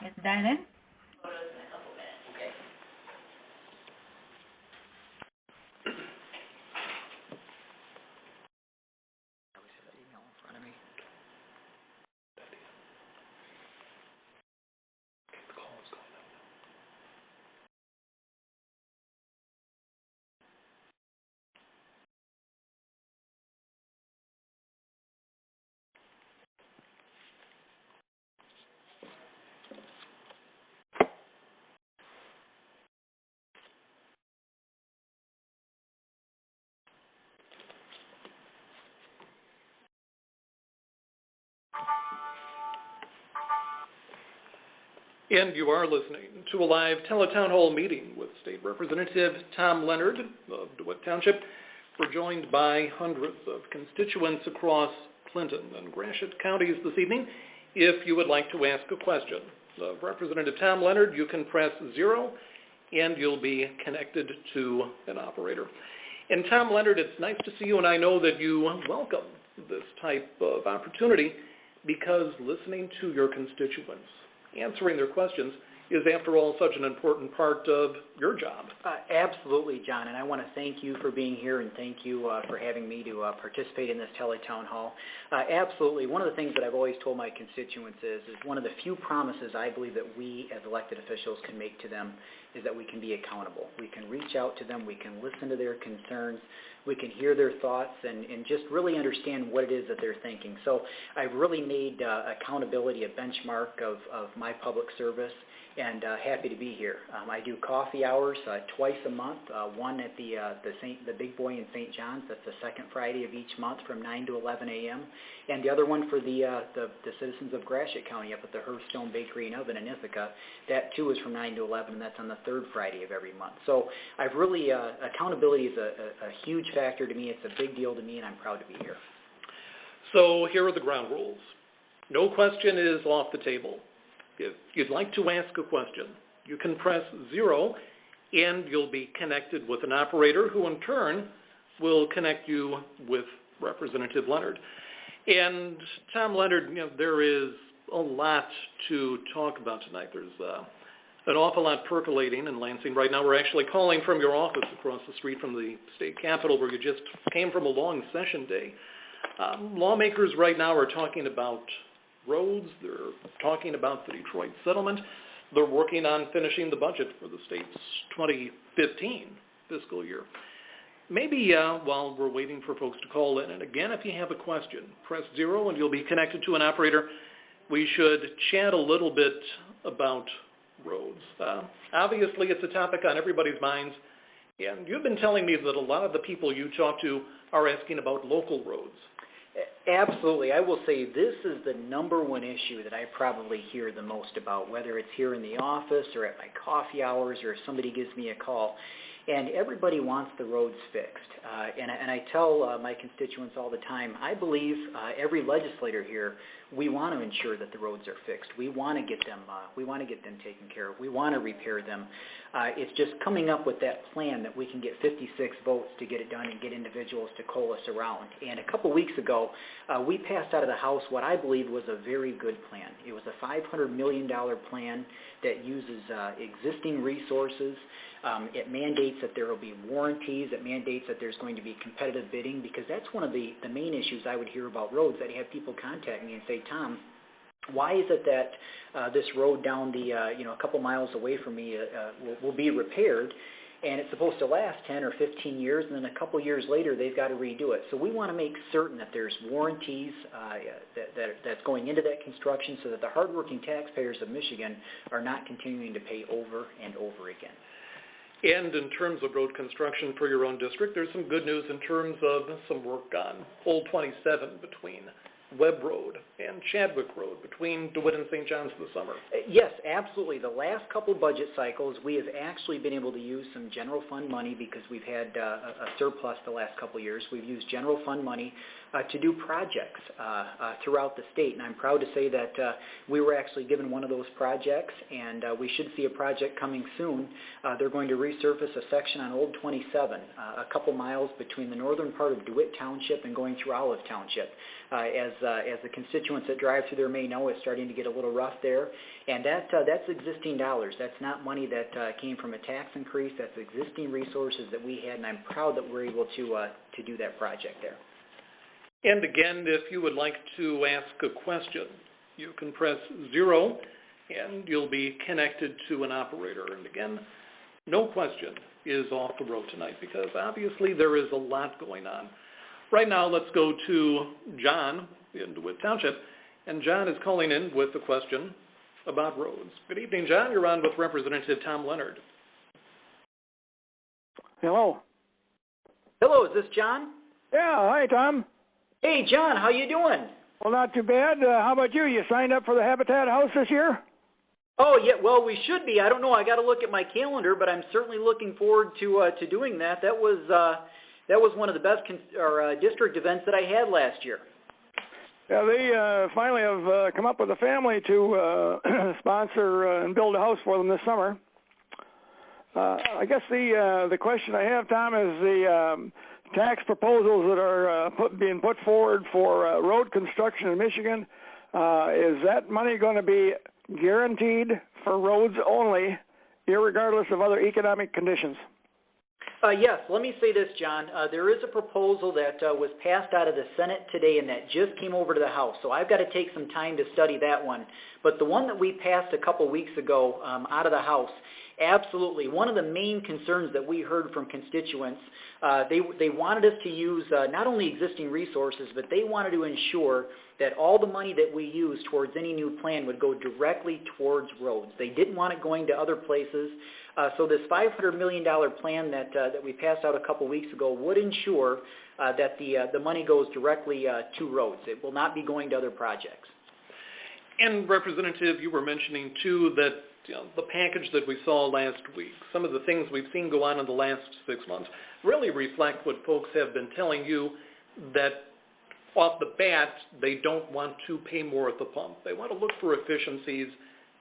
Ms. Dinan? And you are listening to a live teletown hall meeting with State Representative Tom Leonard of DeWitt Township. We're joined by hundreds of constituents across Clinton and Gratiot counties this evening. If you would like to ask a question of Representative Tom Leonard, you can press 0 and you'll be connected to an operator. And Tom Leonard, it's nice to see you, and I know that you welcome this type of opportunity because listening to your constituents, answering their questions, is, after all, such an important part of your job. Absolutely, John, and I want to thank you for being here and thank you for having me to participate in this teletown hall. Absolutely. One of the things that I've always told my constituents is one of the few promises I believe that we as elected officials can make to them is that we can be accountable. We can reach out to them, we can listen to their concerns, we can hear their thoughts and just really understand what it is that they're thinking. So I've really made accountability a benchmark of my public service, and happy to be here. I do coffee hours twice a month, one at the Big Boy in St. John's. That's the second Friday of each month from 9 to 11 a.m. And the other one for the citizens of Gratiot County up at the Hearthstone Bakery and Oven in Ithaca. That too is from 9 to 11, and that's on the third Friday of every month. So I've really, accountability is a huge factor to me. It's a big deal to me, and I'm proud to be here. So here are the ground rules. No question is off the table. If you'd like to ask a question, you can press 0 and you'll be connected with an operator who in turn will connect you with Representative Leonard. And Tom Leonard, there is a lot to talk about tonight. There's an awful lot percolating in Lansing right now. We're actually calling from your office across the street from the state capitol where you just came from a long session day. Lawmakers right now are talking about roads, they're talking about the Detroit settlement, they're working on finishing the budget for the state's 2015 fiscal year. Maybe while we're waiting for folks to call in, and again, if you have a question, press 0 and you'll be connected to an operator. We should chat a little bit about roads. Obviously, it's a topic on everybody's minds, and you've been telling me that a lot of the people you talk to are asking about local roads. Absolutely. I will say this is the number one issue that I probably hear the most about, whether it's here in the office or at my coffee hours or if somebody gives me a call. And everybody wants the roads fixed. And I tell my constituents all the time, I believe every legislator here, we want to ensure that the roads are fixed. We want to get them taken care of. We want to repair them. It's just coming up with that plan that we can get 56 votes to get it done and get individuals to coalesce around. And a couple weeks ago, we passed out of the House what I believe was a very good plan. It was a $500 million plan that uses existing resources. It mandates that there will be warranties. It mandates that there's going to be competitive bidding, because that's one of the main issues I would hear about roads. I'd have people contact me and say, Tom, why is it that this road down the a couple miles away from me will be repaired, and it's supposed to last 10 or 15 years, and then a couple years later they've got to redo it. So we want to make certain that there's warranties that's going into that construction, so that the hardworking taxpayers of Michigan are not continuing to pay over and over again. And in terms of road construction for your own district, there's some good news in terms of some work on Old 27 between Webb Road and Chadwick Road between DeWitt and St. John's this summer. Yes, absolutely. The last couple budget cycles, we have actually been able to use some general fund money because we've had a surplus the last couple years. We've used general fund money to do projects throughout the state. And I'm proud to say that we were actually given one of those projects, and we should see a project coming soon. They're going to resurface a section on Old 27, a couple miles between the northern part of DeWitt Township and going through Olive Township. As the constituents that drive through there may know, it's starting to get a little rough there. And that's existing dollars. That's not money that came from a tax increase. That's existing resources that we had, and I'm proud that we're able to do that project there. And again, if you would like to ask a question, you can press 0, and you'll be connected to an operator. And again, no question is off the road tonight, because obviously there is a lot going on. Right now, let's go to John in DeWitt Township, and John is calling in with a question about roads. Good evening, John. You're on with Representative Tom Leonard. Hello. Hello, is this John? Yeah, hi, Tom. Hey, John, how you doing? Well, not too bad. How about you? You signed up for the Habitat House this year? Oh, yeah, well, we should be. I don't know. I got to look at my calendar, but I'm certainly looking forward to doing that. That was one of the best district events that I had last year. Yeah, they finally have come up with a family to sponsor and build a house for them this summer. I guess the question I have, Tom, is the tax proposals that are being put forward for road construction in Michigan. Is that money going to be guaranteed for roads only, irregardless of other economic conditions? Yes, let me say this, John. There is a proposal that was passed out of the Senate today and that just came over to the House, so I've got to take some time to study that one. But the one that we passed a couple weeks ago out of the House, absolutely. One of the main concerns that we heard from constituents, they wanted us to use not only existing resources, but they wanted to ensure that all the money that we use towards any new plan would go directly towards roads. They didn't want it going to other places. So this $500 million plan that we passed out a couple weeks ago would ensure that the money goes directly to roads. It will not be going to other projects. And Representative, you were mentioning too that the package that we saw last week, some of the things we've seen go on in the last 6 months, really reflect what folks have been telling you, that off the bat, they don't want to pay more at the pump. They want to look for efficiencies.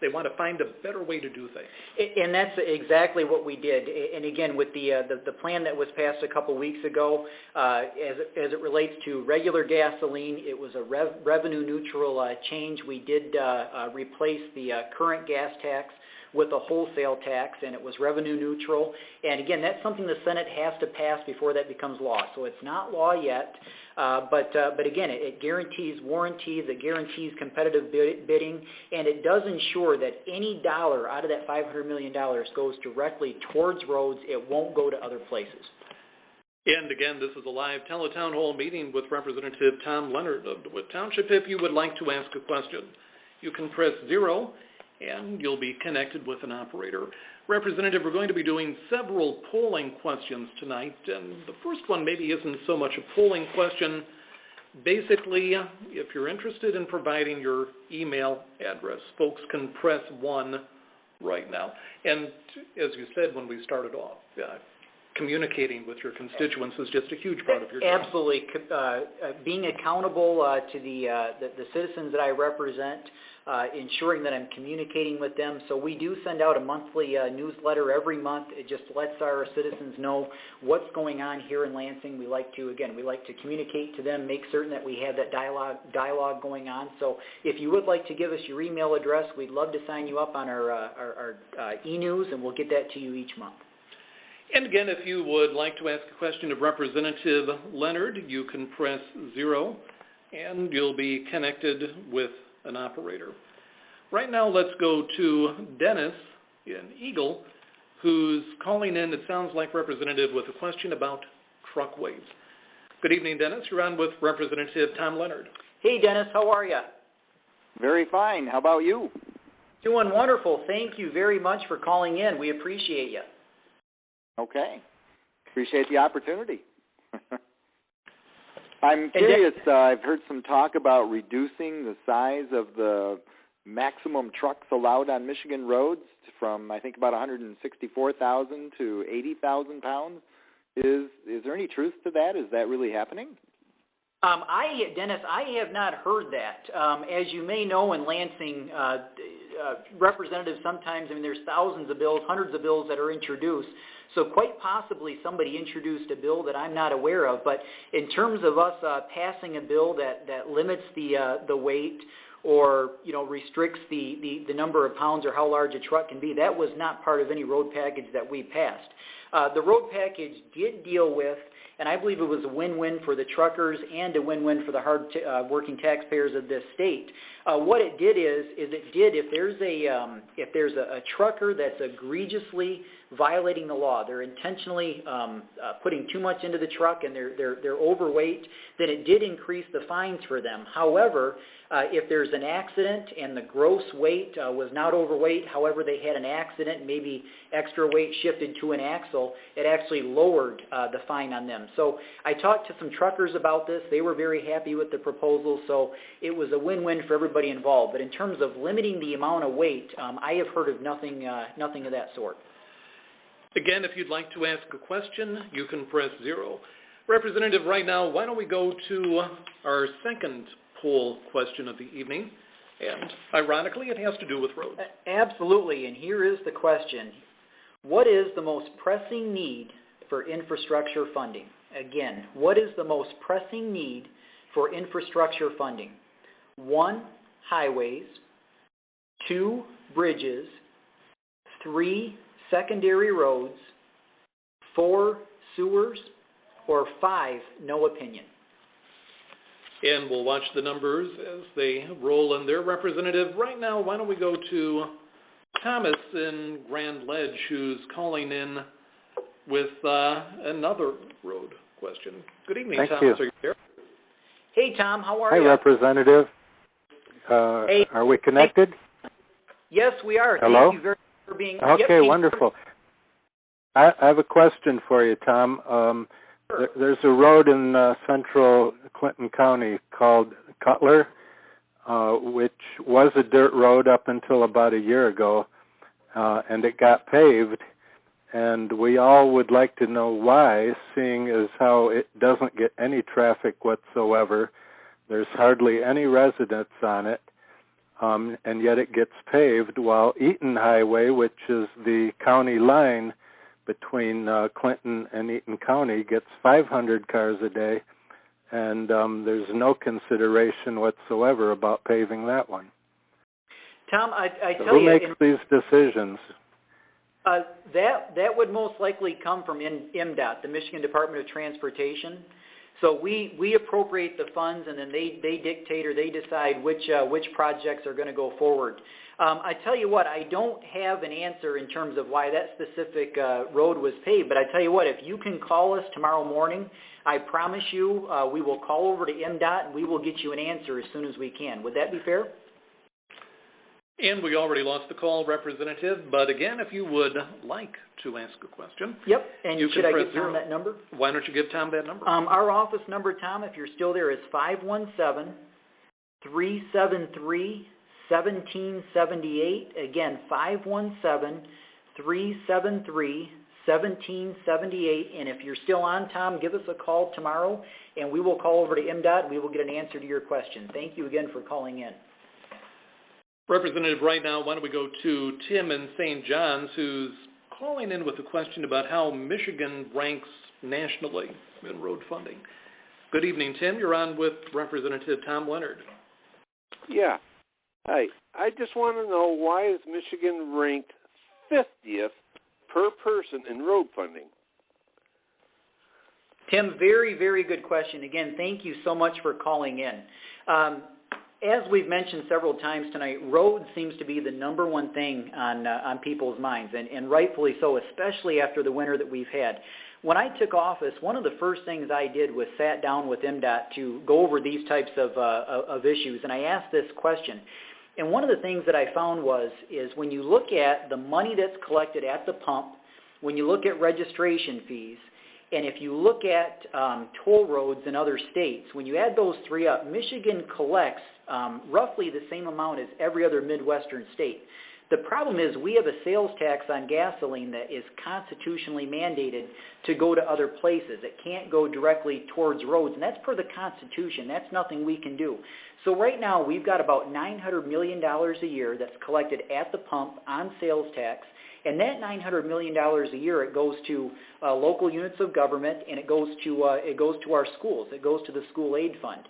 They want to find a better way to do things. And that's exactly what we did. And again, with the plan that was passed a couple weeks ago, as it relates to regular gasoline, it was a revenue neutral change. We did replace the current gas tax with a wholesale tax, and it was revenue neutral. And again, that's something the Senate has to pass before that becomes law. So it's not law yet, but again, it guarantees warranties, it guarantees competitive bidding, and it does ensure that any dollar out of that $500 million goes directly towards roads. It won't go to other places. And again, this is a live teletown hall meeting with Representative Tom Leonard of DeWitt Township. If you would like to ask a question, you can press 0, and you'll be connected with an operator. Representative, we're going to be doing several polling questions tonight, and the first one maybe isn't so much a polling question. Basically, if you're interested in providing your email address, folks can press 1 right now. And as you said when we started off, communicating with your constituents is just a huge part of your job. Absolutely. Being accountable to the citizens that I represent, ensuring that I'm communicating with them. So we do send out a monthly newsletter every month. It just lets our citizens know what's going on here in Lansing. We like to communicate to them, make certain that we have that dialogue going on. So if you would like to give us your email address, we'd love to sign you up on our e-news, and we'll get that to you each month. And again, if you would like to ask a question of Representative Leonard, you can press 0, and you'll be connected with an operator. Right now, let's go to Dennis in Eagle, who's calling in, it sounds like, Representative, with a question about truckways. Good evening, Dennis. You're on with Representative Tom Leonard. Hey, Dennis. How are you? Very fine. How about you? Doing wonderful. Thank you very much for calling in. We appreciate you. Okay. Appreciate the opportunity. I'm curious, I've heard some talk about reducing the size of the maximum trucks allowed on Michigan roads from, I think, about 164,000 to 80,000 pounds. Is there any truth to that? Is that really happening? Dennis, I have not heard that. As you may know, in Lansing, representatives sometimes, there's thousands of bills, hundreds of bills that are introduced. So quite possibly somebody introduced a bill that I'm not aware of. But in terms of us passing a bill that limits the weight or restricts the number of pounds or how large a truck can be, that was not part of any road package that we passed. The road package did deal with, and I believe it was a win-win for the truckers and a win-win for the hard-working taxpayers of this state. What it did is if there's a trucker that's egregiously violating the law, they're intentionally putting too much into the truck and they're overweight, then it did increase the fines for them. However, if there's an accident and the gross weight was not overweight, however they had an accident, maybe extra weight shifted to an axle, it actually lowered the fine on them. So I talked to some truckers about this. They were very happy with the proposal, so it was a win-win for everybody involved. But in terms of limiting the amount of weight, I have heard of nothing of that sort. Again, if you'd like to ask a question, you can press 0. Representative, right now, why don't we go to our second poll question of the evening, and ironically, it has to do with roads. Absolutely, and here is the question. What is the most pressing need for infrastructure funding? Again, what is the most pressing need for infrastructure funding? 1, highways, 2, bridges, 3, secondary roads, 4, sewers, or 5, no opinion. And we'll watch the numbers as they roll in there. Representative, right now, why don't we go to Thomas in Grand Ledge, who's calling in with another road question. Good evening, Thank Thomas. you. Are you there? Hey, Tom, how are you? Hi, Representative. Hey. Are we connected? Yes, we are. Hello? Thank you very much for being... Okay, Yep, wonderful. I have a question for you, Tom. Sure. There's a road in central Clinton County called Cutler, which was a dirt road up until about a year ago, and it got paved. And we all would like to know why, seeing as how it doesn't get any traffic whatsoever. There's hardly any residents on it, and yet it gets paved, while Eaton Highway, which is the county line between Clinton and Eaton County, gets 500 cars a day, and there's no consideration whatsoever about paving that one. Tom, I So tell who you... makes these decisions? That would most likely come from MDOT, the Michigan Department of Transportation. So we appropriate the funds, and then they dictate or they decide which projects are going to go forward. I tell you what, I don't have an answer in terms of why that specific road was paved, but I tell you what, if you can call us tomorrow morning, I promise you we will call over to MDOT and we will get you an answer as soon as we can. Would that be fair? And we already lost the call, Representative, but again, if you would like to ask a question, yep, and you should can I press give Tom 0. that number? Why don't you give Tom that number? Our office number, Tom, if you're still there, is 517-373-1778. Again, 517-373-1778. And if you're still on, Tom, give us a call tomorrow, and we will call over to MDOT, and we will get an answer to your question. Thank you again for calling in. Representative, right now, why don't we go to Tim in St. John's, who's calling in with a question about how Michigan ranks nationally in road funding. Good evening, Tim. You're on with Representative Tom Leonard. Yeah. Hi. I just want to know, why is Michigan ranked 50th per person in road funding? Tim, very, very good question. Again, thank you so much for calling in. As we've mentioned several times tonight, roads seems to be the number one thing on people's minds, and rightfully so, especially after the winter that we've had. When I took office, one of the first things I did was sat down with MDOT to go over these types of issues, and I asked this question. And one of the things that I found is when you look at the money that's collected at the pump, when you look at registration fees, and if you look at toll roads in other states, when you add those three up, Michigan collects roughly the same amount as every other Midwestern state. The problem is we have a sales tax on gasoline that is constitutionally mandated to go to other places. It can't go directly towards roads, and that's per the Constitution. That's nothing we can do. So right now we've got about $900 million a year that's collected at the pump on sales tax, and that $900 million a year, it goes to local units of government, and it goes to our schools. It goes to the school aid fund.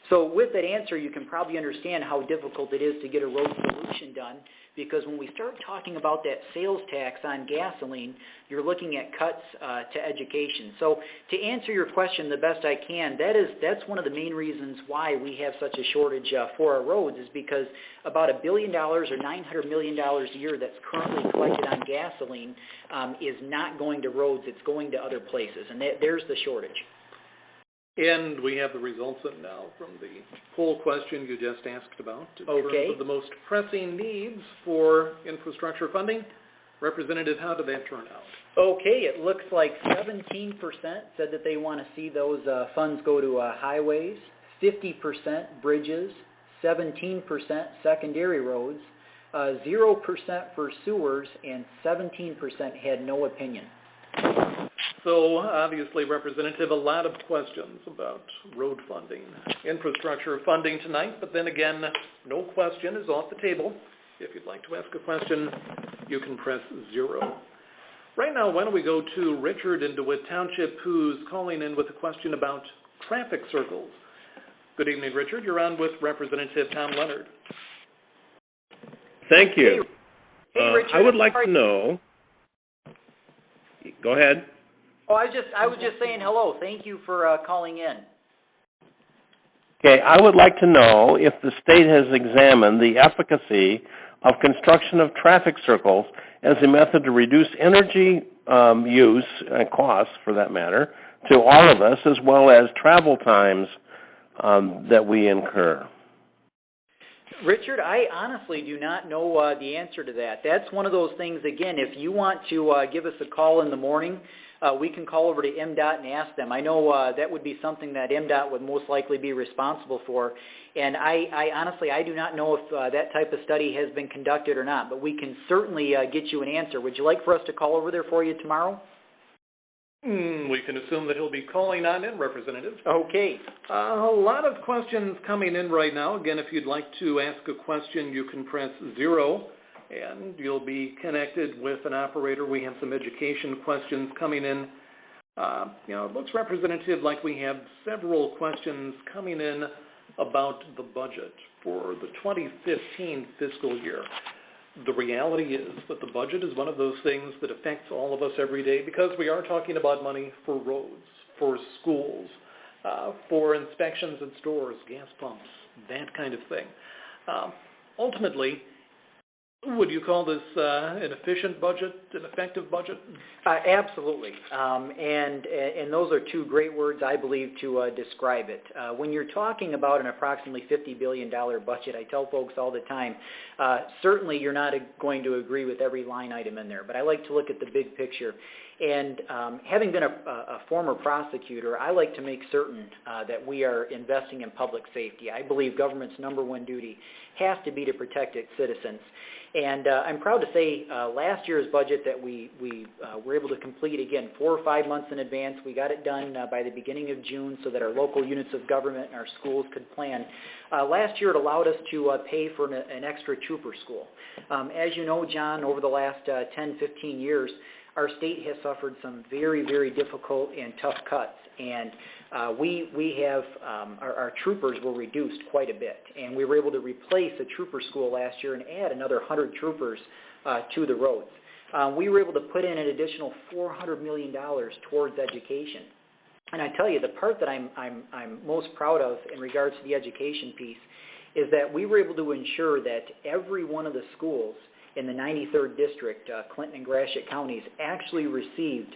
So with that answer, you can probably understand how difficult it is to get a road solution done, because when we start talking about that sales tax on gasoline, you're looking at cuts to education. So to answer your question the best I can, that's one of the main reasons why we have such a shortage for our roads, is because about $1 billion or $900 million a year that's currently collected on gasoline is not going to roads, it's going to other places, and there's the shortage. And we have the results in now from the poll question you just asked about. In terms of the most pressing needs for infrastructure funding, Representative, how did that turn out? Okay, it looks like 17% said that they want to see those funds go to highways, 50% bridges, 17% secondary roads, 0% for sewers, and 17% had no opinion. So, obviously, Representative, a lot of questions about road funding, infrastructure funding tonight, but then again, no question is off the table. If you'd like to ask a question, you can press 0. Right now, why don't we go to Richard in DeWitt Township, who's calling in with a question about traffic circles. Good evening, Richard. You're on with Representative Tom Leonard. Thank you. Hey, Richard. I would like to know. Go ahead. Oh, I was just saying hello. Thank you for calling in. Okay, I would like to know if the state has examined the efficacy of construction of traffic circles as a method to reduce energy use and costs, for that matter, to all of us, as well as travel times that we incur. Richard, I honestly do not know the answer to that. That's one of those things, again, if you want to give us a call in the morning, we can call over to MDOT and ask them. I know that would be something that MDOT would most likely be responsible for. And I honestly, I do not know if that type of study has been conducted or not, but we can certainly get you an answer. Would you like for us to call over there for you tomorrow? We can assume that he'll be calling on in, Representative. Okay. A lot of questions coming in right now. Again, if you'd like to ask a question, you can press 0, and you'll be connected with an operator. We have some education questions coming in. It looks, Representative, like we have several questions coming in about the budget for the 2015 fiscal year. The reality is that the budget is one of those things that affects all of us every day, because we are talking about money for roads, for schools, for inspections at stores, gas pumps, that kind of thing. Ultimately, would you call this an efficient budget, an effective budget? Absolutely. And those are two great words, I believe, to describe it. When you're talking about an approximately $50 billion budget, I tell folks all the time, certainly you're not going to agree with every line item in there, but I like to look at the big picture. And having been a former prosecutor, I like to make certain that we are investing in public safety. I believe government's number one duty has to be to protect its citizens. And I'm proud to say last year's budget that we were able to complete, again, 4 or 5 months in advance. We got it done by the beginning of June so that our local units of government and our schools could plan. Last year it allowed us to pay for an extra trooper school. As you know, John, over the last 10, 15 years, our state has suffered some very, very difficult and tough cuts. And we have, our troopers were reduced quite a bit, and we were able to replace a trooper school last year and add another 100 troopers to the roads. We were able to put in an additional $400 million towards education. And I tell you, the part that I'm most proud of in regards to the education piece is that we were able to ensure that every one of the schools in the 93rd District, Clinton and Gratiot counties, actually received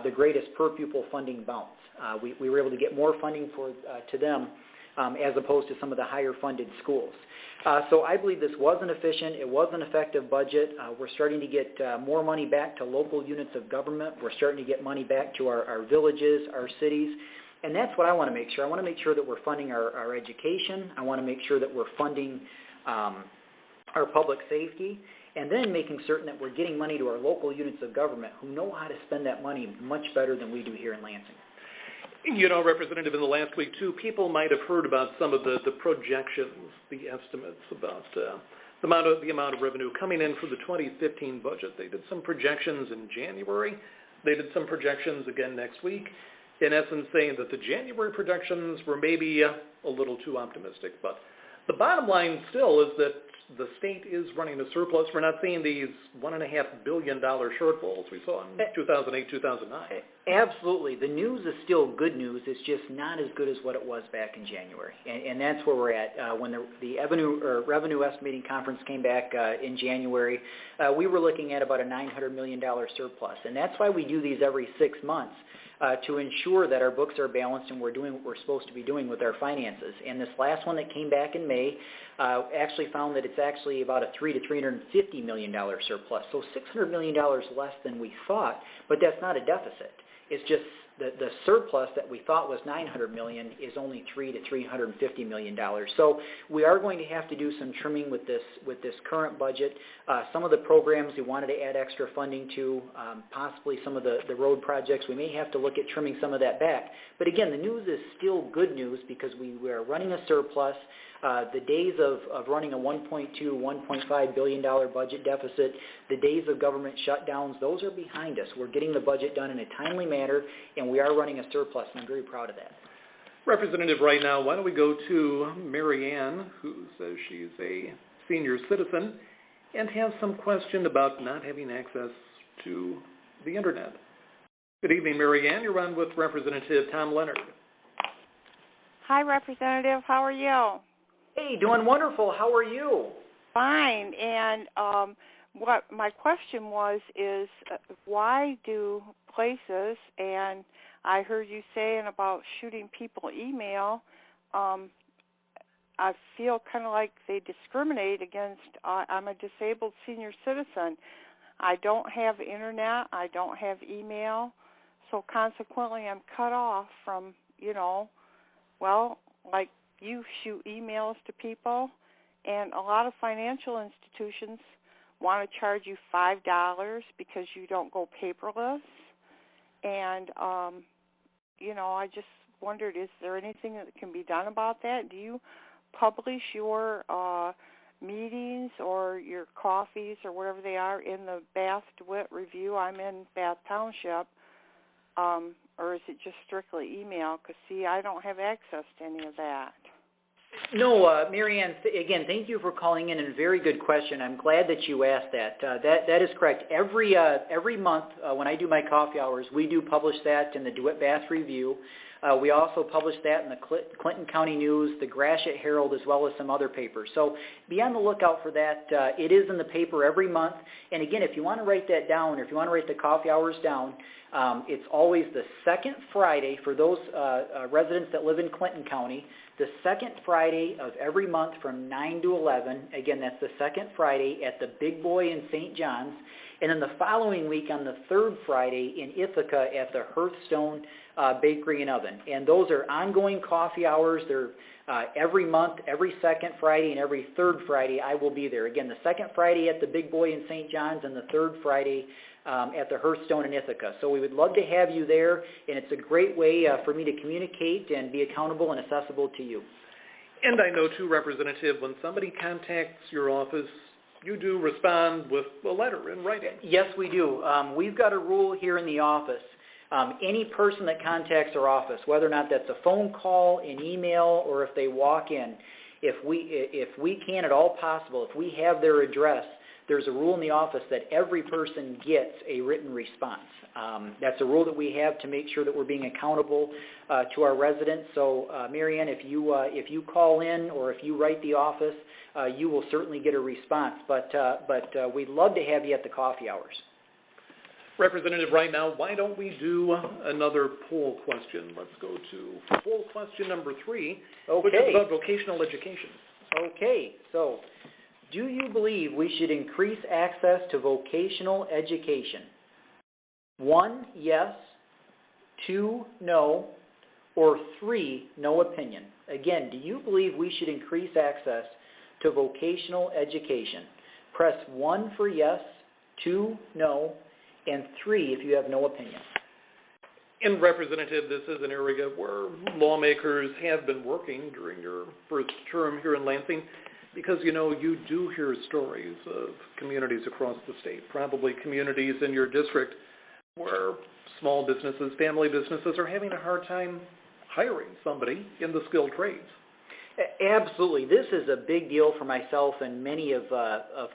the greatest per pupil funding bounce. We were able to get more funding to them as opposed to some of the higher funded schools. So I believe this was an efficient, it was an effective budget. We're starting to get more money back to local units of government. We're starting to get money back to our villages, our cities. And that's what I want to make sure. I want to make sure that we're funding our education. I want to make sure that we're funding our public safety, and then making certain that we're getting money to our local units of government who know how to spend that money much better than we do here in Lansing. You know, Representative, in the last week, too, people might have heard about some of the projections, the estimates about the amount of revenue coming in for the 2015 budget. They did some projections in January. They did some projections again next week, in essence saying that the January projections were maybe a little too optimistic. But the bottom line still is that the state is running a surplus. We're not seeing these $1.5 billion shortfalls we saw in 2008, 2009. Absolutely. The news is still good news. It's just not as good as what it was back in January. And that's where we're at. When the revenue estimating conference came back in January, we were looking at about a $900 million surplus. And that's why we do these every 6 months, to ensure that our books are balanced and we're doing what we're supposed to be doing with our finances. And this last one that came back in May actually found that it's actually about a $300 to $350 million surplus. So $600 million less than we thought, but that's not a deficit. It's just the surplus that we thought was $900 million is only $300 to $350 million. So we are going to have to do some trimming with this current budget. Some of the programs we wanted to add extra funding to, possibly some of the road projects, we may have to look at trimming some of that back. But again, the news is still good news because we are running a surplus. The days of running a $1.2, $1.5 billion budget deficit, the days of government shutdowns, those are behind us. We're getting the budget done in a timely manner, and we are running a surplus, and I'm very proud of that. Representative, right now, why don't we go to Mary Ann, who says she's a senior citizen and has some question about not having access to the Internet. Good evening, Mary Ann. You're on with Representative Tom Leonard. Hi, Representative. How are you? Hey, doing wonderful. How are you? Fine. And what my question is why do places, and I heard you saying about shooting people email, I feel kind of like they discriminate against, I'm a disabled senior citizen. I don't have internet. I don't have email. So consequently, I'm cut off from, like you shoot emails to people, and a lot of financial institutions want to charge you $5 because you don't go paperless. And, I just wondered, is there anything that can be done about that? Do you publish your meetings or your coffees or whatever they are in the Bath DeWitt Review? I'm in Bath Township. Or is it just strictly email? Because, see, I don't have access to any of that. No, Mary Ann, again, thank you for calling in, and a very good question. I'm glad that you asked that. That is correct. Every month when I do my coffee hours, we do publish that in the DeWitt Bath Review. We also publish that in the Clinton County News, the Gratiot Herald, as well as some other papers. So be on the lookout for that. It is in the paper every month. And again, if you want to write that down, or if you want to write the coffee hours down, it's always the second Friday for those residents that live in Clinton County. The second Friday of every month from 9 to 11. Again, that's the second Friday at the Big Boy in St. John's. And then the following week on the third Friday in Ithaca at the Hearthstone Bakery and Oven. And those are ongoing coffee hours. They're every month, every second Friday, and every third Friday I will be there. Again, the second Friday at the Big Boy in St. John's, and the third Friday at the Hearthstone in Ithaca. So we would love to have you there, and it's a great way for me to communicate and be accountable and accessible to you. And I know, too, Representative, when somebody contacts your office, you do respond with a letter in writing. Yes, we do. We've got a rule here in the office. Any person that contacts our office, whether or not that's a phone call, an email, or if they walk in, if we can at all possible, if we have their address, there's a rule in the office that every person gets a written response. That's a rule that we have to make sure that we're being accountable to our residents. So, Mary Ann, if you call in or if you write the office, you will certainly get a response. But we'd love to have you at the coffee hours. Representative, right now, why don't we do another poll question? Let's go to poll question number 3, which is about vocational education. Okay, so do you believe we should increase access to vocational education? 1, yes, 2, no, or 3, no opinion. Again, do you believe we should increase access to vocational education. Press 1 for yes, 2 no, and 3 if you have no opinion. And Representative, this is an area where lawmakers have been working during your first term here in Lansing, because, you know, you do hear stories of communities across the state, probably communities in your district where small businesses, family businesses are having a hard time hiring somebody in the skilled trades. Absolutely. This is a big deal for myself and many of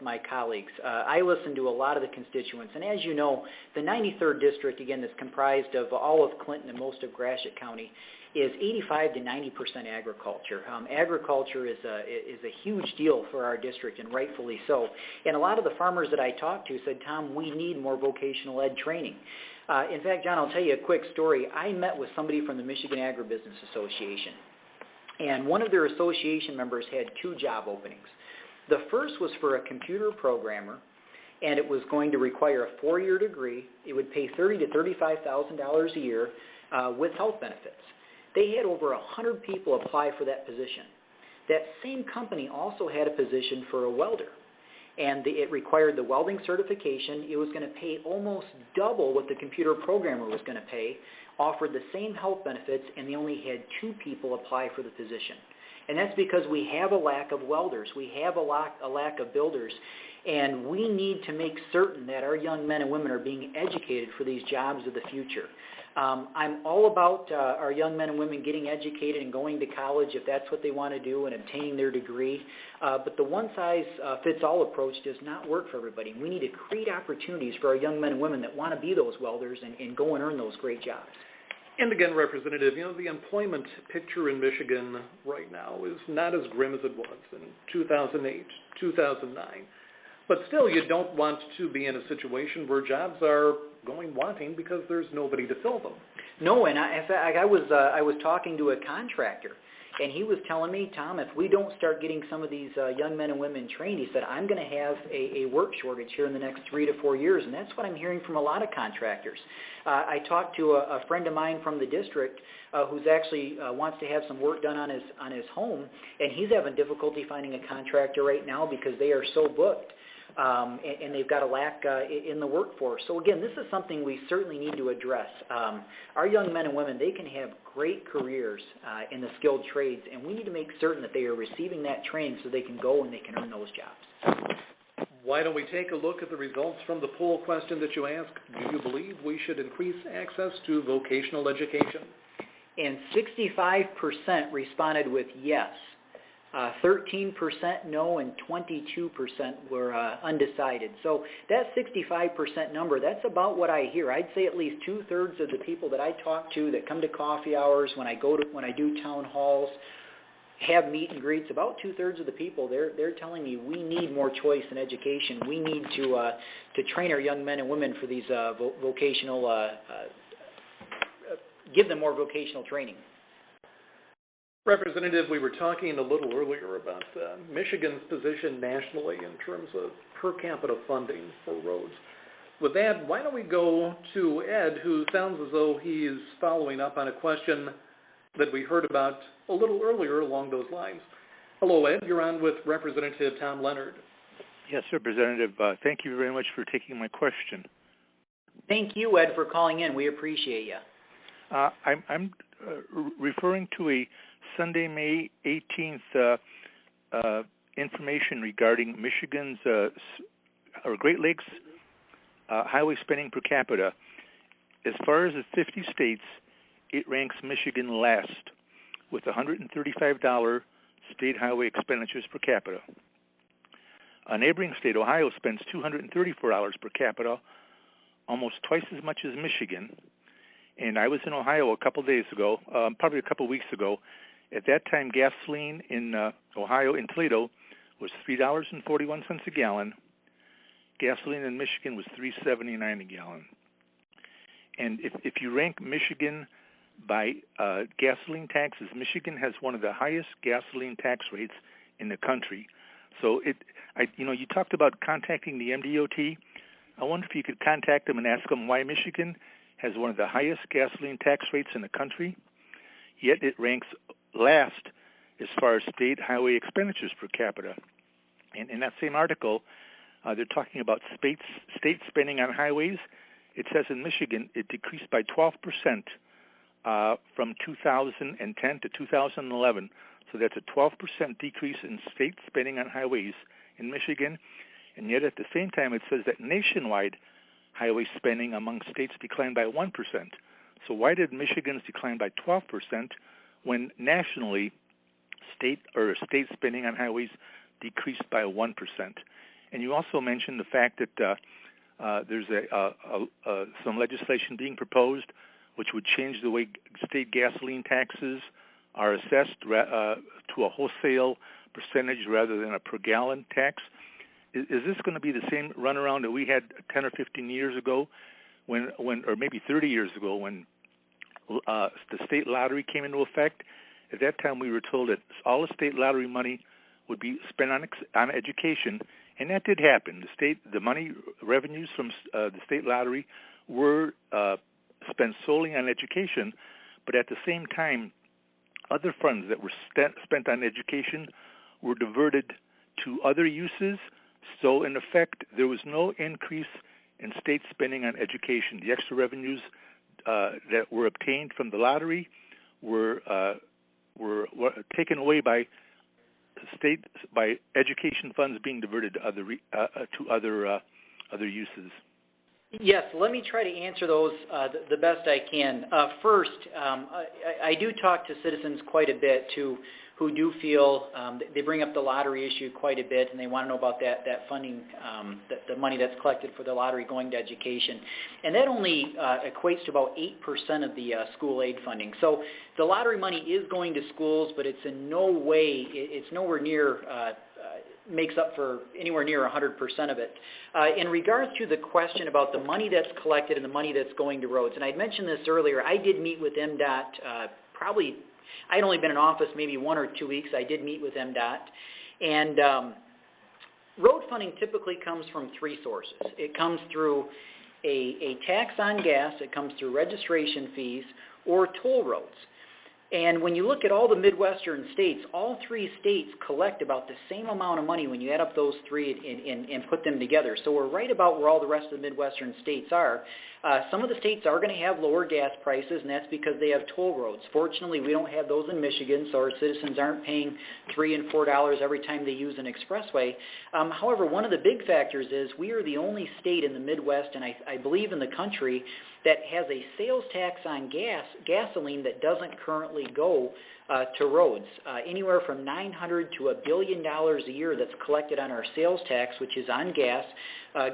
my colleagues. I listen to a lot of the constituents, and as you know, the 93rd District, again, that's comprised of all of Clinton and most of Gratiot County, is 85 to 90% agriculture. Agriculture is a huge deal for our district, and rightfully so. And a lot of the farmers that I talked to said, Tom, we need more vocational ed training. In fact, John, I'll tell you a quick story. I met with somebody from the Michigan Agribusiness Association, and one of their association members had 2 job openings. The first was for a computer programmer, and it was going to require a 4-year degree. It would pay $30,000 to $35,000 a year with health benefits. They had over 100 people apply for that position. That same company also had a position for a welder, and it required the welding certification. It was going to pay almost double what the computer programmer was going to pay, offered the same health benefits, and they only had 2 people apply for the position. And that's because we have a lack of welders. We have a lack of builders, and we need to make certain that our young men and women are being educated for these jobs of the future. I'm all about our young men and women getting educated and going to college if that's what they want to do and obtaining their degree. But the one-size-fits-all approach does not work for everybody. We need to create opportunities for our young men and women that want to be those welders and go and earn those great jobs. And again, Representative, you know, the employment picture in Michigan right now is not as grim as it was in 2008, 2009. But still, you don't want to be in a situation where jobs are going wanting because there's nobody to fill them. No, and in fact, I was talking to a contractor, and he was telling me, Tom, if we don't start getting some of these young men and women trained, he said, I'm going to have a work shortage here in the next 3 to 4 years, and that's what I'm hearing from a lot of contractors. I talked to a friend of mine from the district who's actually wants to have some work done on his home, and he's having difficulty finding a contractor right now because they are so booked. And they've got a lack in the workforce. So again, this is something we certainly need to address. Our young men and women, they can have great careers in the skilled trades, and we need to make certain that they are receiving that training so they can go and they can earn those jobs. Why don't we take a look at the results from the poll question that you asked? Do you believe we should increase access to vocational education? And 65% responded with yes. 13% no, and 22% were undecided. So that 65% number, that's about what I hear. I'd say at least 2/3 of the people that I talk to that come to coffee hours, when I do town halls, have meet and greets, about 2/3 of the people, they're telling me we need more choice in education. We need to train our young men and women for these vocational, give them more vocational training. Representative, we were talking a little earlier about Michigan's position nationally in terms of per capita funding for roads. With that, why don't we go to Ed, who sounds as though he's following up on a question that we heard about a little earlier along those lines. Hello, Ed. You're on with Representative Tom Leonard. Yes, Representative. Thank you very much for taking my question. Thank you, Ed, for calling in. We appreciate you. I'm referring to a Sunday, May 18th information regarding Michigan's or Great Lakes highway spending per capita. As far as the 50 states, it ranks Michigan last with $135 state highway expenditures per capita. A neighboring state, Ohio, spends $234 per capita, almost twice as much as Michigan. And I was in Ohio a couple days ago, probably a couple weeks ago. At that time, gasoline in Ohio, in Toledo, was $3.41 a gallon. Gasoline in Michigan was $3.79 a gallon. And if you rank Michigan by gasoline taxes, Michigan has one of the highest gasoline tax rates in the country. So you talked about contacting the MDOT. I wonder if you could contact them and ask them why Michigan has one of the highest gasoline tax rates in the country, yet it ranks last as far as state highway expenditures per capita. And in that same article, they're talking about state spending on highways. It says in Michigan it decreased by 12% from 2010 to 2011. So that's a 12% decrease in state spending on highways in Michigan. And yet at the same time it says that nationwide highway spending among states declined by 1%. So why did Michigan's decline by 12% when nationally state spending on highways decreased by 1%? And you also mentioned the fact that there's some legislation being proposed which would change the way state gasoline taxes are assessed to a wholesale percentage rather than a per gallon tax. Is this going to be the same runaround that we had 10 or 15 years ago, when or maybe 30 years ago, when the state lottery came into effect? At that time, we were told that all the state lottery money would be spent on education, and that did happen. The money revenues from the state lottery were spent solely on education, but at the same time, other funds that were spent on education were diverted to other uses. So, in effect, there was no increase in state spending on education. The extra revenues that were obtained from the lottery were taken away by education funds being diverted to other uses. Yes, let me try to answer those the best I can. First, I do talk to citizens quite a bit who do feel they bring up the lottery issue quite a bit, and they want to know about that funding, the money that's collected for the lottery going to education. And that only equates to about 8% of the school aid funding. So the lottery money is going to schools, but it's in no way, it's nowhere near, makes up for anywhere near 100% of it. In regards to the question about the money that's collected and the money that's going to roads, and I'd mentioned this earlier, I did meet with MDOT probably, I'd only been in office maybe 1 or 2 weeks. I did meet with MDOT. And road funding typically comes from 3 sources. It comes through a tax on gas, it comes through registration fees, or toll roads. And when you look at all the Midwestern states, all 3 states collect about the same amount of money when you add up those 3 and put them together. So we're right about where all the rest of the Midwestern states are. Some of the states are going to have lower gas prices, and that's because they have toll roads. Fortunately, we don't have those in Michigan, so our citizens aren't paying $3 and $4 every time they use an expressway. However, one of the big factors is we are the only state in the Midwest, and I believe in the country, that has a sales tax on gasoline that doesn't currently go to roads. Anywhere from $900 to $1 billion a year that's collected on our sales tax, which is on gas,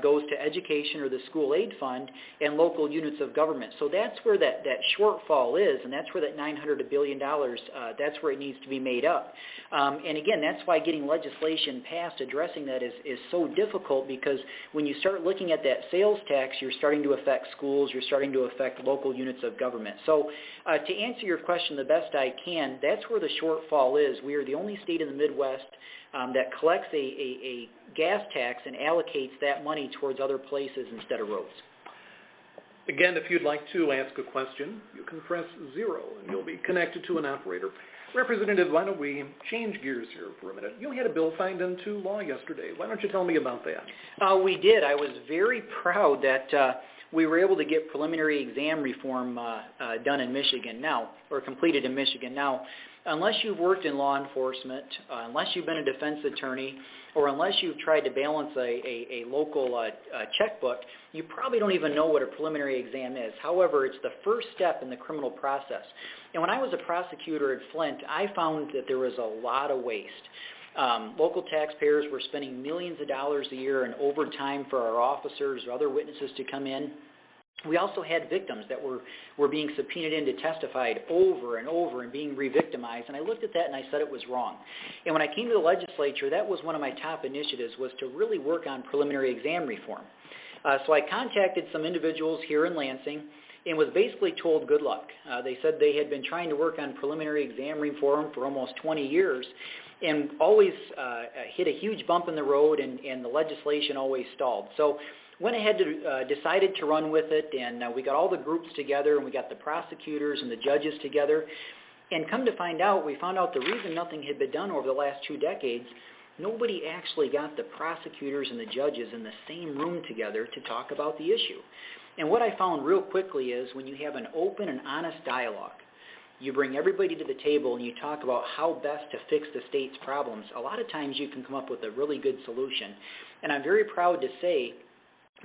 goes to education or the school aid fund and local units of government. So that's where that shortfall is, and that's where that $900 to $1 billion, that's where it needs to be made up. And again, that's why getting legislation passed addressing that is so difficult, because when you start looking at that sales tax, you're starting to affect schools, you're starting to affect local units of government. So to answer your question the best I can, that's where the shortfall is. We are the only state in the Midwest that collects a gas tax and allocates that money towards other places instead of roads. Again, if you'd like to ask a question, you can press 0 and you'll be connected to an operator. Representative, why don't we change gears here for a minute? You had a bill signed into law yesterday. Why don't you tell me about that? We did. I was very proud that we were able to get preliminary exam reform done in Michigan now, or completed in Michigan. Now, unless you've worked in law enforcement, unless you've been a defense attorney, or unless you've tried to balance a local checkbook, you probably don't even know what a preliminary exam is. However, it's the first step in the criminal process. And when I was a prosecutor at Flint, I found that there was a lot of waste. Local taxpayers were spending millions of dollars a year in overtime for our officers or other witnesses to come in. We also had victims that were being subpoenaed in to testify over and over and being re-victimized. And I looked at that and I said it was wrong. And when I came to the legislature, that was one of my top initiatives, was to really work on preliminary exam reform. So I contacted some individuals here in Lansing and was basically told good luck. They said they had been trying to work on preliminary exam reform for almost 20 years and always hit a huge bump in the road, and the legislation always stalled. So went ahead to decided to run with it, and we got all the groups together, and we got the prosecutors and the judges together, and come to find out, we found out the reason nothing had been done over the last 2 decades nobody actually got the prosecutors and the judges in the same room together to talk about the issue. And what I found real quickly is when you have an open and honest dialogue, you bring everybody to the table and you talk about how best to fix the state's problems, a lot of times you can come up with a really good solution. And I'm very proud to say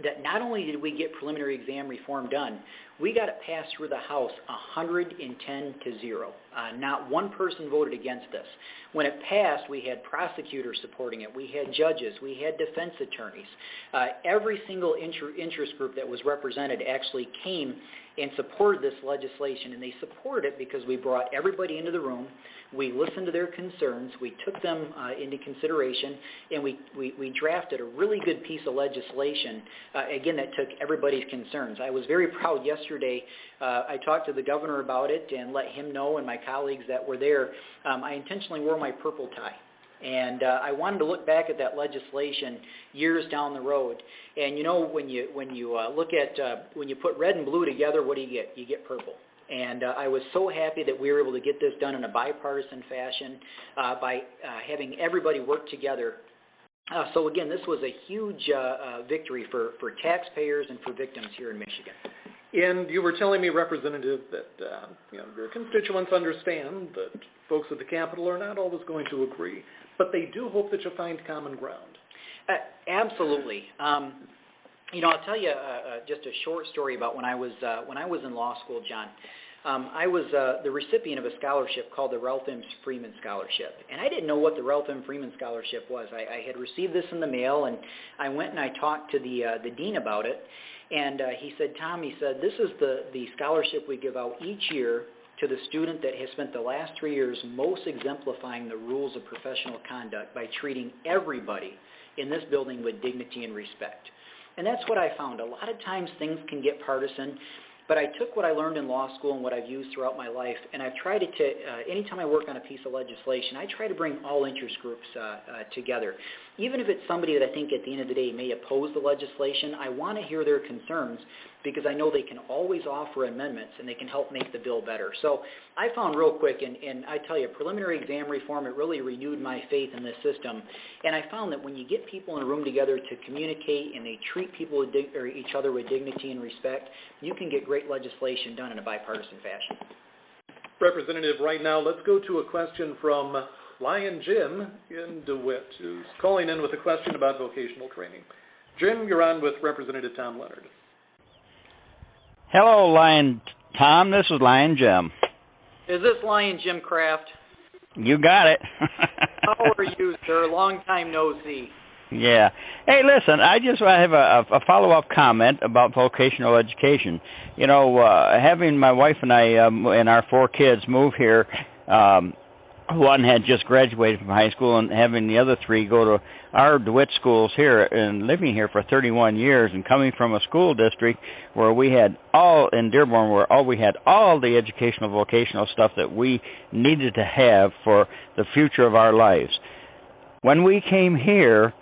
that not only did we get preliminary exam reform done, we got it passed through the House 110 to 0. Not one person voted against this. When it passed, we had prosecutors supporting it, we had judges, we had defense attorneys. Every single interest group that was represented actually came and supported this legislation, and they supported it because we brought everybody into the room, we listened to their concerns, we took them into consideration, and we drafted a really good piece of legislation, again, that took everybody's concerns. I was very proud yesterday. I talked to the governor about it and let him know and my colleagues that were there. I intentionally wore my purple tie. And I wanted to look back at that legislation years down the road. And you know, when you look at when you put red and blue together, what do you get? You get purple. And I was so happy that we were able to get this done in a bipartisan fashion by having everybody work together. So again, this was a huge victory for taxpayers and for victims here in Michigan. And you were telling me, Representative, that your constituents understand that folks at the Capitol are not always going to agree, but they do hope that you'll find common ground. Absolutely. I'll tell you just a short story about when I was in law school, John. I was the recipient of a scholarship called the Ralph M. Freeman Scholarship, and I didn't know what the Ralph M. Freeman Scholarship was. I had received this in the mail, and I went and I talked to the dean about it. And he said, Tom, this is the scholarship we give out each year to the student that has spent the last 3 years most exemplifying the rules of professional conduct by treating everybody in this building with dignity and respect. And that's what I found. A lot of times things can get partisan, but I took what I learned in law school and what I've used throughout my life, and I've tried to, anytime I work on a piece of legislation, I try to bring all interest groups together. Even if it's somebody that I think at the end of the day may oppose the legislation, I want to hear their concerns because I know they can always offer amendments and they can help make the bill better. So I found real quick, and I tell you, preliminary exam reform, it really renewed my faith in this system. And I found that when you get people in a room together to communicate and they treat people or each other with dignity and respect, you can get great legislation done in a bipartisan fashion. Representative, right now, let's go to a question from Lion Jim in DeWitt, who's calling in with a question about vocational training. Jim, you're on with Representative Tom Leonard. Hello, Lion Tom. This is Lion Jim. Is this Lion Jim Kraft? You got it. How are you, sir? Long time no see. Yeah. Hey, listen, I have a follow-up comment about vocational education. Having my wife and I and our 4 kids move here, one had just graduated from high school, and having the other 3 go to our DeWitt schools here and living here for 31 years and coming from a school district where we had in Dearborn, where we had all the educational vocational stuff that we needed to have for the future of our lives. When we came here,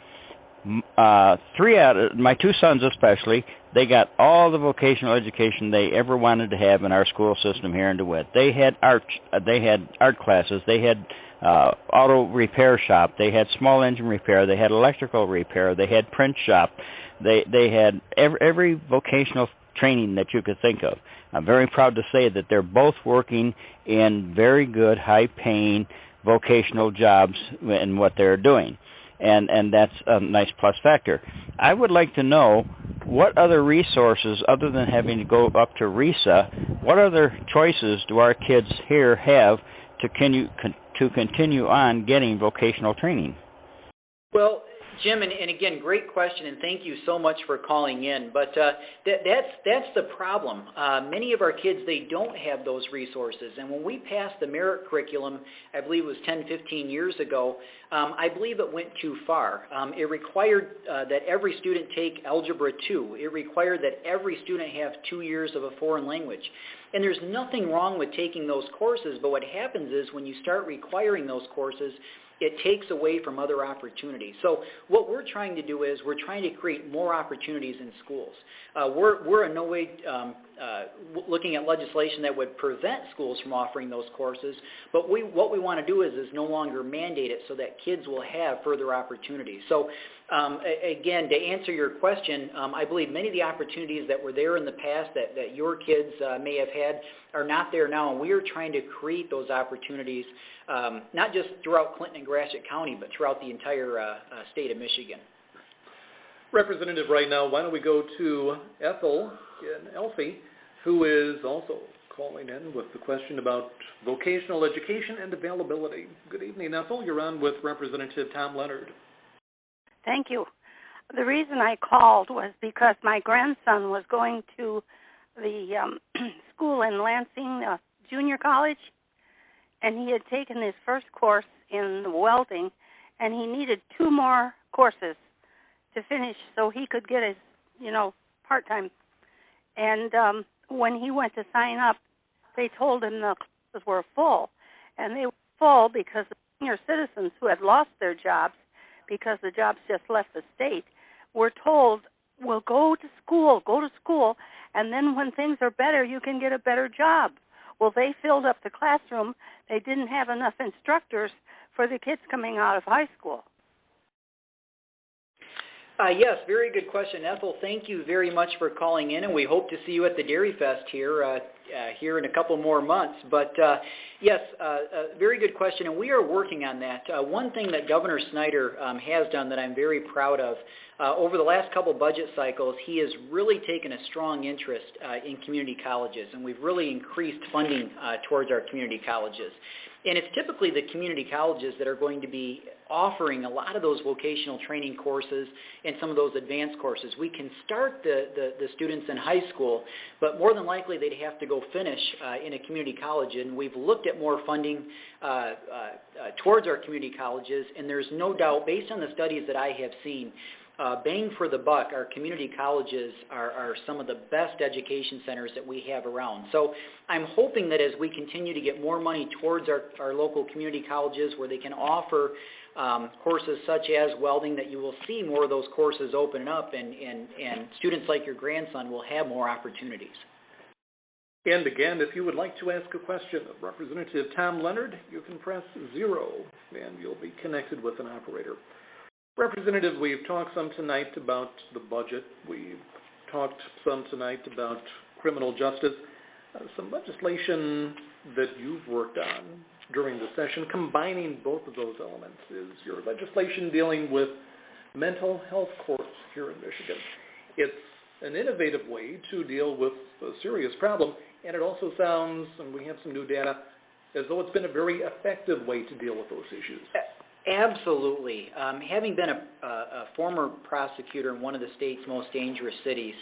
3 out of my 2 sons especially, they got all the vocational education they ever wanted to have in our school system here in DeWitt. They had art classes, they had auto repair shop, they had small engine repair, they had electrical repair, they had print shop, they had every vocational training that you could think of. I'm very proud to say that they're both working in very good, high-paying vocational jobs in what they're doing. And that's a nice plus factor. I would like to know what other resources, other than having to go up to RESA, what other choices do our kids here have to continue on getting vocational training? Well, Jim, and again, great question, and thank you so much for calling in. But that's the problem. Many of our kids, they don't have those resources. And when we passed the merit curriculum, I believe it was 10, 15 years ago, I believe it went too far. It required that every student take Algebra 2. It required that every student have 2 years of a foreign language. And there's nothing wrong with taking those courses, but what happens is when you start requiring those courses, it takes away from other opportunities. So what we're trying to do is we're trying to create more opportunities in schools. We're in no way looking at legislation that would prevent schools from offering those courses, but what we want to do is no longer mandate it so that kids will have further opportunities. So again, to answer your question, I believe many of the opportunities that were there in the past that your kids may have had are not there now, and we are trying to create those opportunities not just throughout Clinton and Gratiot County, but throughout the entire state of Michigan. Representative, right now, why don't we go to Ethel in Elfie, who is also calling in with the question about vocational education and availability. Good evening, Ethel. You're on with Representative Tom Leonard. Thank you. The reason I called was because my grandson was going to the school in Lansing Junior College, and he had taken his first course in welding, and he needed 2 more courses to finish so he could get his, part-time. And when he went to sign up, they told him the classes were full, and they were full because the senior citizens who had lost their jobs because the jobs just left the state were told, well, go to school, and then when things are better, you can get a better job. Well, they filled up the classroom. They didn't have enough instructors for the kids coming out of high school. Yes, very good question, Ethel. Thank you very much for calling in, and we hope to see you at the Dairy Fest here in a couple more months. But yes, very good question, and we are working on that. One thing that Governor Snyder has done that I'm very proud of, over the last couple budget cycles, he has really taken a strong interest in community colleges, and we've really increased funding towards our community colleges. And it's typically the community colleges that are going to be offering a lot of those vocational training courses and some of those advanced courses. We can start the students in high school, but more than likely they'd have to go finish in a community college. And we've looked at more funding towards our community colleges, and there's no doubt, based on the studies that I have seen, bang for the buck, our community colleges are some of the best education centers that we have around. So I'm hoping that as we continue to get more money towards our local community colleges where they can offer courses such as welding, that you will see more of those courses open up, and students like your grandson will have more opportunities. And again, if you would like to ask a question of Representative Tom Leonard, you can press 0, and you'll be connected with an operator. Representative, we've talked some tonight about the budget. We've talked some tonight about criminal justice. Some legislation that you've worked on during the session, combining both of those elements, is your legislation dealing with mental health courts here in Michigan. It's an innovative way to deal with a serious problem, and it also sounds, and we have some new data, as though it's been a very effective way to deal with those issues. Absolutely. Having been a former prosecutor in one of the state's most dangerous cities,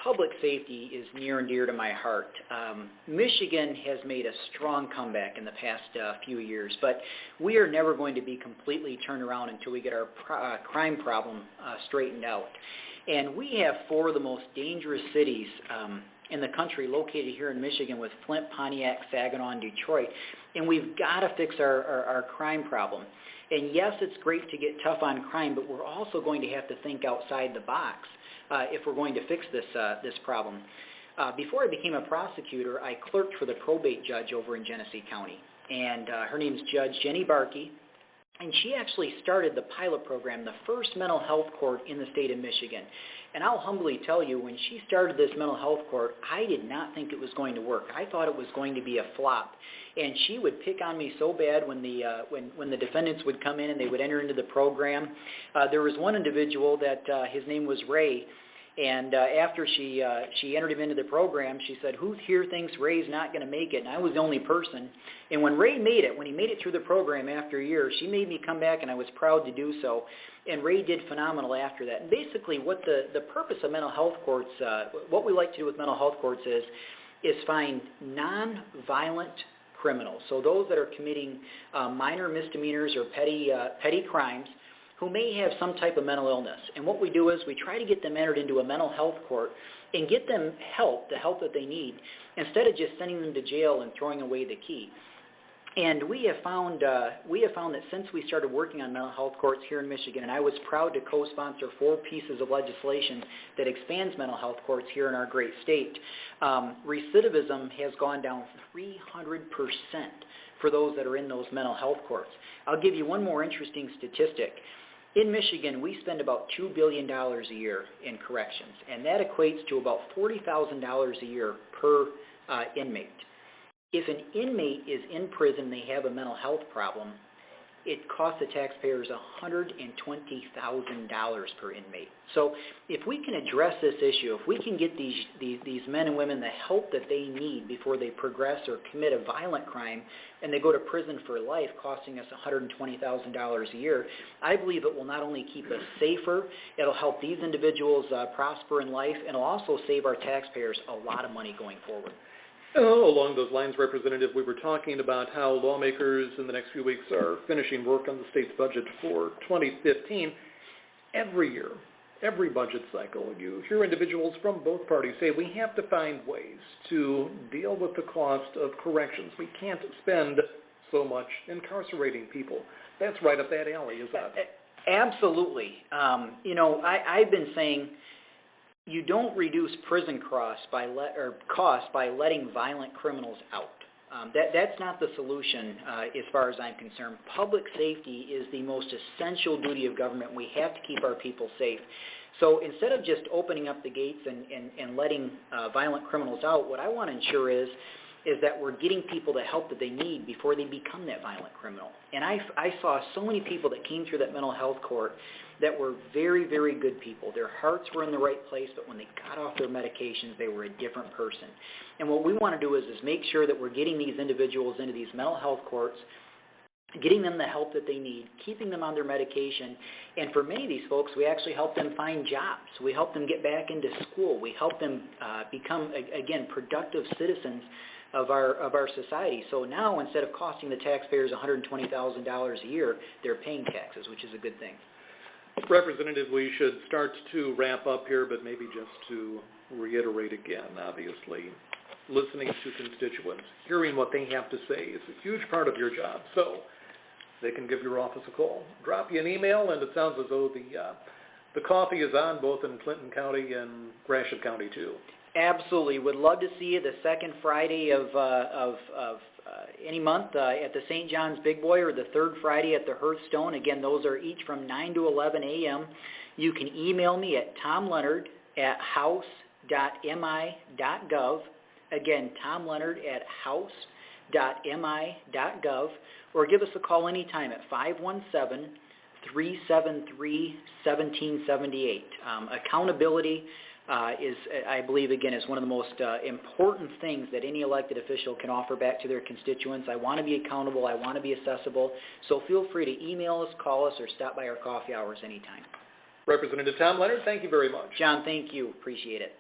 public safety is near and dear to my heart. Michigan has made a strong comeback in the past few years, but we are never going to be completely turned around until we get our crime problem straightened out. And we have 4 of the most dangerous cities in the country located here in Michigan, with Flint, Pontiac, Saginaw, and Detroit. And we've got to fix our crime problem. And yes, it's great to get tough on crime, but we're also going to have to think outside the box if we're going to fix this problem. Before I became a prosecutor, I clerked for the probate judge over in Genesee County. And her name's Judge Jenny Barkey. And she actually started the pilot program, the first mental health court in the state of Michigan. And I'll humbly tell you, when she started this mental health court, I did not think it was going to work. I thought it was going to be a flop. And she would pick on me so bad when the defendants would come in and they would enter into the program. There was one individual that his name was Ray. And after she entered him into the program, she said, "Who here thinks Ray's not going to make it?" And I was the only person. And when Ray made it, when he made it through the program after a year, she made me come back, and I was proud to do so. And Ray did phenomenal after that. And basically what the purpose of mental health courts, what we like to do with mental health courts is find non-violent criminals, so those that are committing minor misdemeanors or petty crimes, who may have some type of mental illness. And what we do is we try to get them entered into a mental health court and get them the help that they need, instead of just sending them to jail and throwing away the key. And we have found that since we started working on mental health courts here in Michigan, and I was proud to co-sponsor 4 pieces of legislation that expands mental health courts here in our great state, recidivism has gone down 300% for those that are in those mental health courts. I'll give you one more interesting statistic. In Michigan, we spend about $2 billion a year in corrections, and that equates to about $40,000 a year per inmate. If an inmate is in prison and they have a mental health problem, it costs the taxpayers $120,000 per inmate. So if we can address this issue, if we can get these men and women the help that they need before they progress or commit a violent crime and they go to prison for life, costing us $120,000 a year, I believe it will not only keep us safer, it'll help these individuals prosper in life, and it'll also save our taxpayers a lot of money going forward. Along those lines, Representative, we were talking about how lawmakers in the next few weeks are finishing work on the state's budget for 2015. Every year, every budget cycle, you hear individuals from both parties say we have to find ways to deal with the cost of corrections. We can't spend so much incarcerating people. That's right up that alley, is that? Absolutely. I've been saying you don't reduce prison costs by letting violent criminals out. That's not the solution as far as I'm concerned. Public safety is the most essential duty of government. We have to keep our people safe. So instead of just opening up the gates and letting violent criminals out, what I want to ensure is that we're getting people the help that they need before they become that violent criminal. And I saw so many people that came through that mental health court that were very, very good people. Their hearts were in the right place, but when they got off their medications, they were a different person. And what we want to do is make sure that we're getting these individuals into these mental health courts, getting them the help that they need, keeping them on their medication. And for many of these folks, we actually help them find jobs. We help them get back into school. We help them become, again, productive citizens of our society. So now, instead of costing the taxpayers $120,000 a year, they're paying taxes, which is a good thing. Representative, we should start to wrap up here, but maybe just to reiterate again, obviously, listening to constituents, hearing what they have to say is a huge part of your job. So they can give your office a call, drop you an email, and it sounds as though the coffee is on both in Clinton County and Gratiot County too. Absolutely. Would love to see you the second Friday of any month at the St. John's Big Boy, or the third Friday at the Hearthstone. Again, those are each from 9 to 11 a.m. You can email me at tomleonard@house.mi.gov. Again, tomleonard@house.mi.gov. Or give us a call anytime at 517-373-1778. Accountability is, I believe, again, is one of the most important things that any elected official can offer back to their constituents. I want to be accountable. I want to be accessible. So feel free to email us, call us, or stop by our coffee hours anytime. Representative Tom Leonard, thank you very much. John, thank you. Appreciate it.